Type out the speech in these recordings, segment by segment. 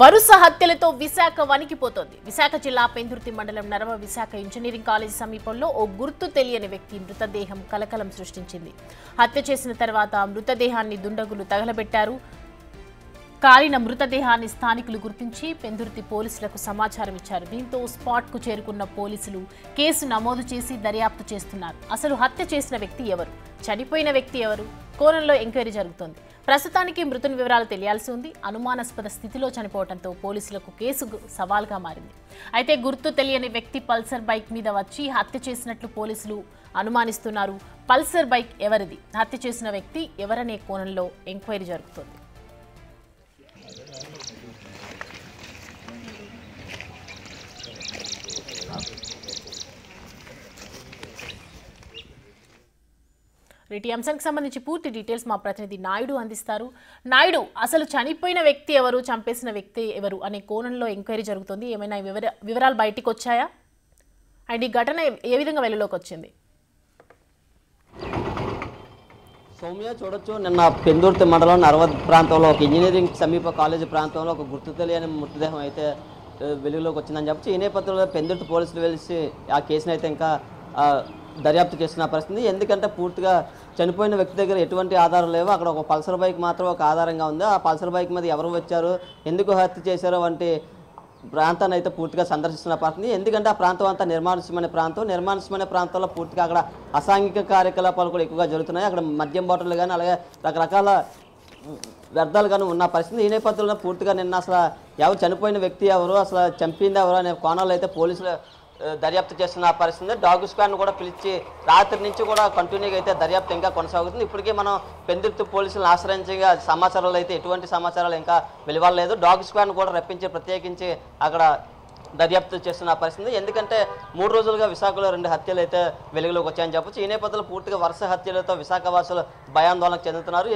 వరుస హత్యలతో విశాఖ వణికిపోతోంది. విశాఖ జిల్లా పెందుర్తి మండలం నరవ విశాఖ ఇంజనీరింగ్ కాలేజ్ సమీపంలో ఓ గుర్తు తెలియని వ్యక్తి మృతదేహం కలకలం సృష్టించింది. హత్య చేసిన తర్వాత మృతదేహాన్ని దుండగులు తగలబెట్టారు. కాలిన మృతదేహాన్ని స్థానికులు గుర్తించి పెందుర్తి పోలీసులకు సమాచారం ఇచ్చారు. దీంతో స్పాట్ కు చేరుకున్న పోలీసులు కేసు నమోదు చేసి దర్యాప్తు చేస్తున్నారు. అసలు హత్య చేసిన వ్యక్తి ఎవరు, చనిపోయిన వ్యక్తి ఎవరు కోణంలో ఎంక్వైరీ జరుగుతోంది. ప్రస్తుతానికి మృతుని వివరాలు తెలియాల్సి ఉంది. అనుమానాస్పద స్థితిలో చనిపోవడంతో పోలీసులకు కేసు సవాల్గా మారింది. అయితే గుర్తు తెలియని వ్యక్తి పల్సర్ బైక్ మీద వచ్చి హత్య చేసినట్లు పోలీసులు అనుమానిస్తున్నారు. పల్సర్ బైక్ ఎవరిది, హత్య చేసిన వ్యక్తి ఎవరనే కోణంలో ఎంక్వైరీ జరుగుతోంది. ఈ అంశానికి సంబంధించి పూర్తి డీటెయిల్స్ మా ప్రతినిధి నాయుడు అందిస్తారు. నాయుడు, అసలు చనిపోయిన వ్యక్తి ఎవరు, చంపేసిన వ్యక్తి ఎవరు అనే కోణంలో ఎంక్వైరీ జరుగుతుంది. ఏమైనా వివరాలు బయటికి వచ్చాయా? అండ్ ఈ ఘటన ఏ విధంగా వెలుగులోకి వచ్చింది? సౌమ్య, చూడొచ్చు, నిన్న పెందుర్తి మండలం నరవ ప్రాంతంలో ఒక ఇంజనీరింగ్ సమీప కాలేజీ ప్రాంతంలో ఒక గుర్తు తెలియని మృతదేహం అయితే వెలుగులోకి వచ్చిందని చెప్పచ్చు. ఈ నేపథ్యంలో పెందుర్తి పోలీసులు వెలిసి ఆ కేసును అయితే ఇంకా దర్యాప్తు చేస్తున్న పరిస్థితి. ఎందుకంటే పూర్తిగా చనిపోయిన వ్యక్తి దగ్గర ఎటువంటి ఆధారం లేవు. అక్కడ ఒక పల్సర్ బైక్ మాత్రం ఒక ఆధారంగా ఉంది. ఆ పల్సర్ బైక్ మీద ఎవరు వచ్చారు, ఎందుకు హత్య చేశారో వంటి ప్రాంతాన్ని అయితే పూర్తిగా సందర్శిస్తున్న పరిస్థితి. ఎందుకంటే ఆ ప్రాంతం అంతా నిర్మానుష్యమైన ప్రాంతంలో పూర్తిగా అక్కడ అసాంఘిక కార్యకలాపాలు కూడా ఎక్కువగా జరుగుతున్నాయి. అక్కడ మద్యం బాటిల్ కానీ అలాగే రకరకాల వ్యర్థాలు కానీ ఉన్న పరిస్థితి. ఈ నేపథ్యంలో పూర్తిగా నిన్న అసలు ఎవరు చనిపోయిన వ్యక్తి ఎవరు, అసలు చంపింది ఎవరు అనే కోణాలు అయితే పోలీసులు దర్యాప్తు చేస్తున్న పరిస్థితి. డాగ్ స్క్వాడ్ను కూడా పిలిచి రాత్రి నుంచి కూడా కంటిన్యూగా అయితే దర్యాప్తు ఇంకా కొనసాగుతుంది. ఇప్పటికే మనం పెందుర్తి పోలీసులను ఆశ్రయించగా సమాచారాలు అయితే ఎటువంటి సమాచారాలు ఇంకా వెలువడలేదు. డాగ్ స్క్వాడ్ను కూడా రప్పించి ప్రత్యేకించి అక్కడ దర్యాప్తు చేస్తున్న పరిస్థితి. ఎందుకంటే 3 రోజులుగా విశాఖలో 2 హత్యలు అయితే వెలుగులోకి వచ్చాయని చెప్పొచ్చు. ఈ నేపథ్యంలో పూర్తిగా వరుస హత్యలతో విశాఖ వాసులు భయాందోళనకు చెందుతున్నారు.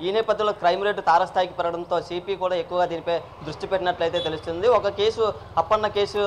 ఈ నేపథ్యంలో క్రైమ్ రేటు తారస్థాయికి పెరగడంతో సిపి కూడా ఎక్కువగా దీనిపై దృష్టి పెట్టినట్లయితే తెలుస్తుంది. ఒక కేసు అప్పన్న కేసు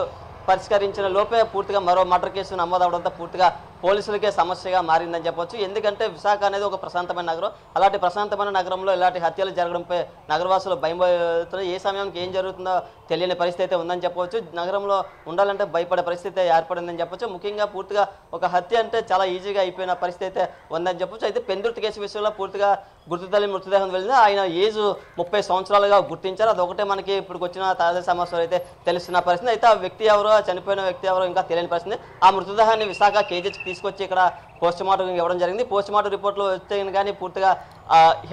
పరిష్కరించిన లోపే పూర్తిగా మరో మర్డర్ కేసు నమోదవడంతో పూర్తిగా పోలీసులకే సమస్యగా మారిందని చెప్పొచ్చు. ఎందుకంటే విశాఖ అనేది ఒక ప్రశాంతమైన నగరం. అలాంటి ప్రశాంతమైన నగరంలో ఇలాంటి హత్యలు జరగడంపై నగరవాసులు భయపడుతున్నారు. ఏ సమయానికి ఏం జరుగుతుందో తెలియని పరిస్థితి అయితే ఉందని చెప్పవచ్చు. నగరంలో ఉండాలంటే భయపడే పరిస్థితి ఏర్పడిందని చెప్పొచ్చు. ముఖ్యంగా పూర్తిగా ఒక హత్య అంటే చాలా ఈజీగా అయిపోయిన పరిస్థితి అయితే ఉందని చెప్పొచ్చు. అయితే పెందుర్తి కేసు విషయంలో పూర్తిగా గుర్తు తెలియని మృతదేహం వెళ్ళింది. ఆయన ఏజ్ 30 సంవత్సరాలుగా గుర్తించారు. అదొకటే మనకి ఇప్పుడు వచ్చిన తాజా సమాచారం అయితే తెలుస్తున్న పరిస్థితి. అయితే ఆ వ్యక్తి ఎవరో, చనిపోయిన వ్యక్తి ఎవరో ఇంకా తెలియని పరిస్థితి. ఆ మృతదేహాన్ని విశాఖ కేజీకి తీసుకొచ్చి ఇక్కడ పోస్టుమార్టం ఇవ్వడం జరిగింది. పోస్టుమార్టం రిపోర్ట్లో వస్తే కానీ పూర్తిగా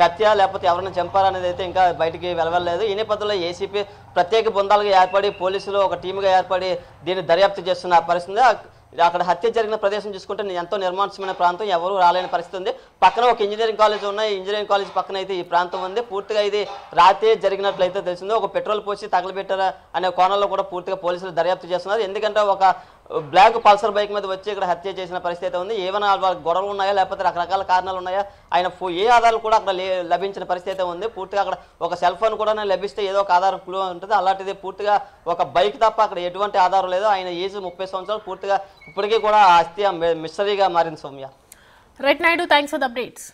హత్య లేకపోతే ఎవరైనా చంపారనేది అయితే ఇంకా బయటికి వెలవలేదు. ఈ నేపథ్యంలో ఏసీపీ ప్రత్యేక బృందాలుగా ఏర్పడి పోలీసులు ఒక టీముగా ఏర్పడి దీన్ని దర్యాప్తు చేస్తున్న పరిస్థితి. అక్కడ హత్య జరిగిన ప్రదేశం చూసుకుంటే ఎంతో నిర్మానుష్యమైన ప్రాంతం, ఎవరు రాలేని పరిస్థితి ఉంది. పక్కన ఒక ఇంజనీరింగ్ కాలేజ్ ఉన్నాయి. ఇంజనీరింగ్ కాలేజ్ పక్కన అయితే ఈ ప్రాంతం ఉంది. పూర్తిగా ఇది రాత్రి జరిగినట్లయితే తెలిసింది. ఒక పెట్రోల్ పోసి తగలబెట్టారా అనే కోణంలో కూడా పూర్తిగా పోలీసులు దర్యాప్తు చేస్తున్నారు. ఎందుకంటే ఒక బ్లాక్ పల్సర్ బైక్ మీద వచ్చి ఇక్కడ హత్య చేసిన పరిస్థితి ఉంది. ఏమైనా వాళ్ళ గొడవలు ఉన్నాయా లేకపోతే రకరకాల కారణాలు ఉన్నాయా, ఆయన ఏ ఆధారాలు కూడా అక్కడ లభించిన పరిస్థితి అయితే ఉంది. పూర్తిగా అక్కడ ఒక సెల్ ఫోన్ కూడా లభిస్తే ఏదో ఒక ఆధారం క్లూ ఉంటుంది. అలాంటిది పూర్తిగా ఒక బైక్ తప్ప అక్కడ ఎటువంటి ఆధారం లేదు. ఆయన ఏజ్ 30 సంవత్సరాలు. పూర్తిగా ఇప్పటికీ కూడా ఆ హత్య మిస్టరీగా మారింది. Soumya. Right Naidu, thanks for the updates.